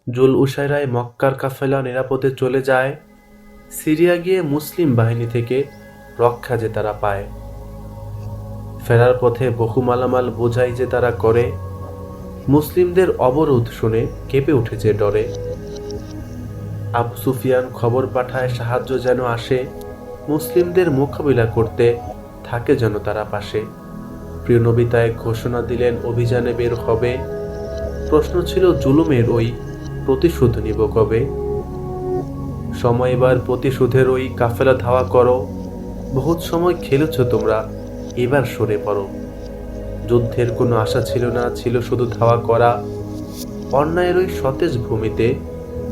Joule উসাইরায় মক্কার কাফেলা নিরাপদে চলে যায়। সিরিয়া গিয়ে মুসলিম বাহিনী থেকে রক্ষা যে তারা পায়। ফেরার পথে বহু মালামাল বোঝাই যে তারা করে। মুসলিমদের অবরোধ শুনে কেঁপে উঠেছে ডরে। আবু সুফিয়ান খবর পাঠায় সাহায্য যেন আসে, মুসলিমদের মোকাবিলা করতে থাকে যেন তারা পাশে। প্রিয় নবী তাই ঘোষণা দিলেন অভিযানে বের হবে। প্রশ্ন ছিল জুলুমের ওই প্রতিশোধ নিব কবে। সময় এবার প্রতিশোধের ওই কাফেলা ধাওয়া করো। বহুত সময় খেলেছ তোমরা, এবার সরে পড়ো। যুদ্ধের কোনো আশা ছিল না, ছিল শুধু ধাওয়া করা। অন্যায়ের ওই সতেজ ভূমিতে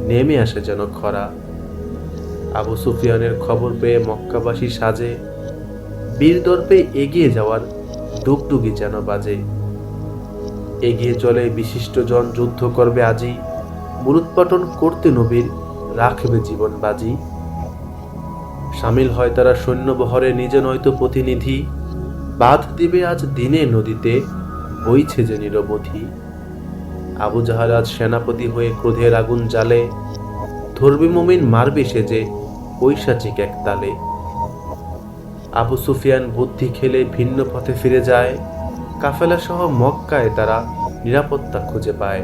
নেমে আসে যেন খরা। আবু সুফিয়ানের খবর পেয়ে মক্কাবাসী সাজে, বীর দর্পে এগিয়ে যাওয়ার ডুগডুগি যেন বাজে। এগিয়ে চলে বিশিষ্টজন, যুদ্ধ করবে আজি। মূলোৎপাটন করতে নবীর রাখবে জীবন বাজি। সামিল হয় তারা সৈন্যবহরে, নিজে নয়তো প্রতিনিধি। বাঁধ দিবে আজ দিনে নদীতে, বইছে যে নিরবধি। আবু জাহাল আজ সেনাপতি হয়ে ক্রোধের আগুন জ্বালে। ধরবে মুমিন মারবে সে যে পৈশাচিক এক তালে। আবু সুফিয়ান বুদ্ধি খেলে ভিন্ন পথে ফিরে যায়। কাফেলা সহ মক্কায় তারা নিরাপত্তা খুঁজে পায়।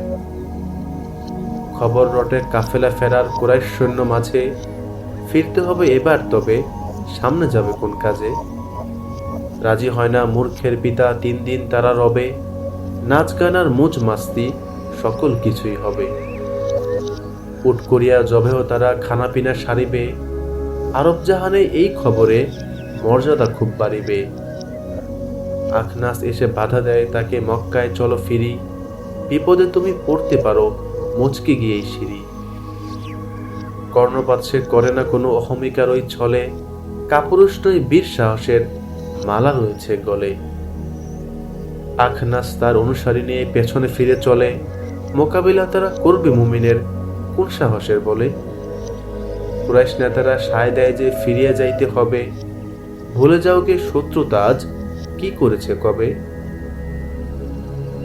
খবর রটে কাফেলা ফেরার কুরাইশ সৈন্য মাঝে। ফিরতে হবে এবার, তবে সামনে যাবে কোন কাজে। রাজি হয় না মূর্খের পিতা, 3 দিন তারা রবে। নাচ গান আর মুজ মাস্তি সকল কিছুই হবে। উট করিয়া জবেও তারা খানাপিনা সারিবে। আরব জাহানে এই খবরে মর্যাদা খুব বাড়িবে। আখনাস এসে বাধা দেয় তাকে, মক্কায় চলো ফিরি। বিপদে তুমি পড়তে পারো, মুচকে গিয়েই সিঁড়ি। কর্ণপাত সে করে না কোনো অহমিকার ওই ছলে। কাপুরুষ নয়, বীর সাহসের মালা রয়েছে গলে। আখনাস তার অনুসারী নিয়ে পেছনে ফিরে চলে। মোকাবিলা তারা করবে মুমিনের কোন সাহসের বলে। কুরাইশ নেতারা সায় দেয় যে ফিরিয়ে যাইতে হবে। ভুলে যাও গে শত্রুতা আজ কি করেছে কবে।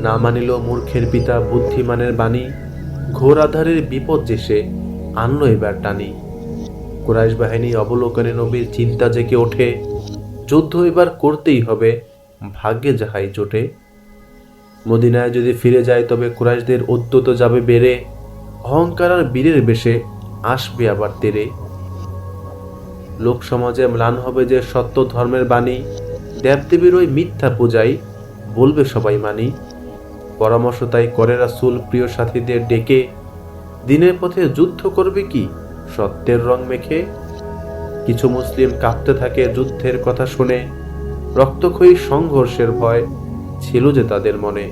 না মানিল মূর্খের পিতা বুদ্ধিমানের বাণী। ঘোর আধারের বিপদ যে সে আনলো এবার টানি। কুরাইশ বাহিনী অবলোকনে নবীর চিন্তা জেগে ওঠে। যুদ্ধ এবার করতেই হবে, ভাগ্যে যাহাই জোটে। মদিনায় যদি ফিরে যায় তবে কুরাইশদের উদ্যত যাবে বেড়ে। অহংকার আর বীরের বেশে আসবে আবার তেরে। লোক সমাজে ম্লান হবে যে সত্য ধর্মের বাণী। দেবদেবীর ওই মিথ্যা পূজাই বলবে সবাই মানি। পরামর্শ তাই করে রাসূল প্রিয় সাথীদের ডেকে। দিনের পথে যুদ্ধ করবে কি সত্যের রং মেখে। কিছু মুসলিম কাঁপতে থাকে যুদ্ধের কথা শুনে। রক্তক্ষয়ী সংঘর্ষের ভয় ছিল যে তাদের মনে।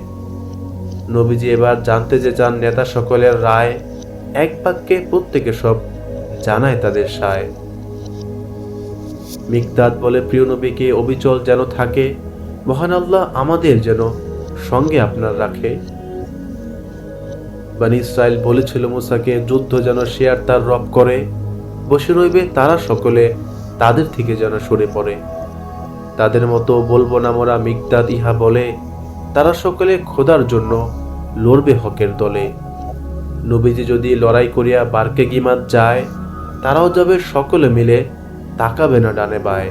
নবীজি এবার জানতে যে চান নেতা সকলের রায়। এক বাক্যে প্রত্যেকে সব জানায় তাদের সায়। মিকদাদ বলে প্রিয় নবীকে, অবিচল যেন থাকে। মহান আল্লাহ আমাদের যেন সঙ্গে আপনার রাখে। বনী ইসরাইল বলেছিল মুসাকে, যুদ্ধ যেন সে আর তার রব করে। বসে রইবে তারা সকলে, তাদের থেকে যেন সরে পড়ে। তাদের মতো বলবো না মোরা, মিকদাদ ইহা বলে। তারা সকলে খোদার জন্য লড়বে হকের দলে। নবীজি যদি লড়াই করিয়া বারকে গিমাত যায়, তারাও যাবে সকলে মিলে, তাকাবে না ডানে বায়।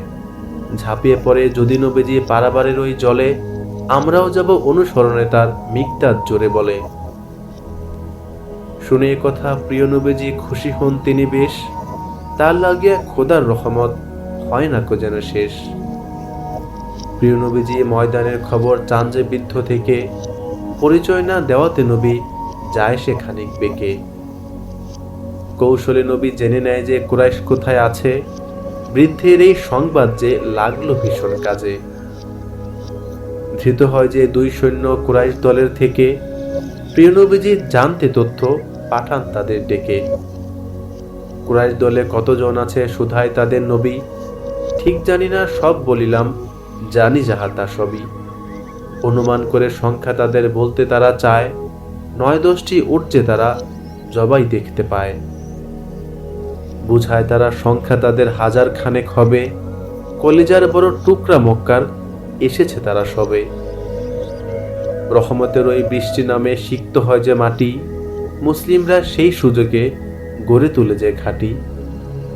ঝাঁপিয়ে পড়ে যদি নবীজি পারাবারের ওই জলে, আমরাও যাব অনুসরণে তার, মিকদাদ জোরে বলে। শুনে এ কথা প্রিয় নবীজি খুশি হন তিনি বেশ। তার লাগিয়া খোদার রহমত হয় না কো যেন শেষ। প্রিয় নবীজি ময়দানের খবর চান যে বৃদ্ধ থেকে। পরিচয় না দেওয়াতে নবী যায় সে খানিক বেঁকে। কৌশলে নবী জেনে নেয় যে কুরাইশ কোথায় আছে। বৃদ্ধের এই সংবাদ যে লাগলো ভীষণ কাজে। ধৃত হয় যে 2 সৈন্য কুরাইশ দলের থেকে। প্রিয় নবীজি জানতে তথ্য পাঠান তাদের ডেকে। কুরাইশ দলে কতজন আছে শুধায় তাদের নবী। ঠিক জানি না, সব বলিলাম, জানি যাহা তা সবই। অনুমান করে সংখ্যা তাদের বলতে তারা চায়। 9-10টি উট যে তারা জবাই দেখতে পায়। বুঝায় তারা সংখ্যা তাদের 1000 খানেক হবে। কলিজার বড় টুকরা মক্কার এসেছে তারা সবে। রহমতের ওই বৃষ্টি নামে সিক্ত হয় যে মাটি। মুসলিমরা সেই সুযোগে গড়ে তুলে যায় ঘাঁটি।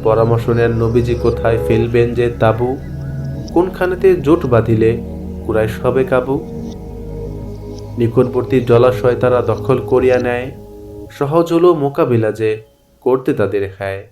পরামর্শ নেন নবীজি কোথায় ফেলবেন যে তাঁবু, কোনখানেতে জোট বাঁধিলে কুরাইশ হবে কাবু। নিকটবর্তী জলাশয় তারা দখল করিয়া নেয়, সহজ হলো মোকাবিলা যে করতে তাদের খায়।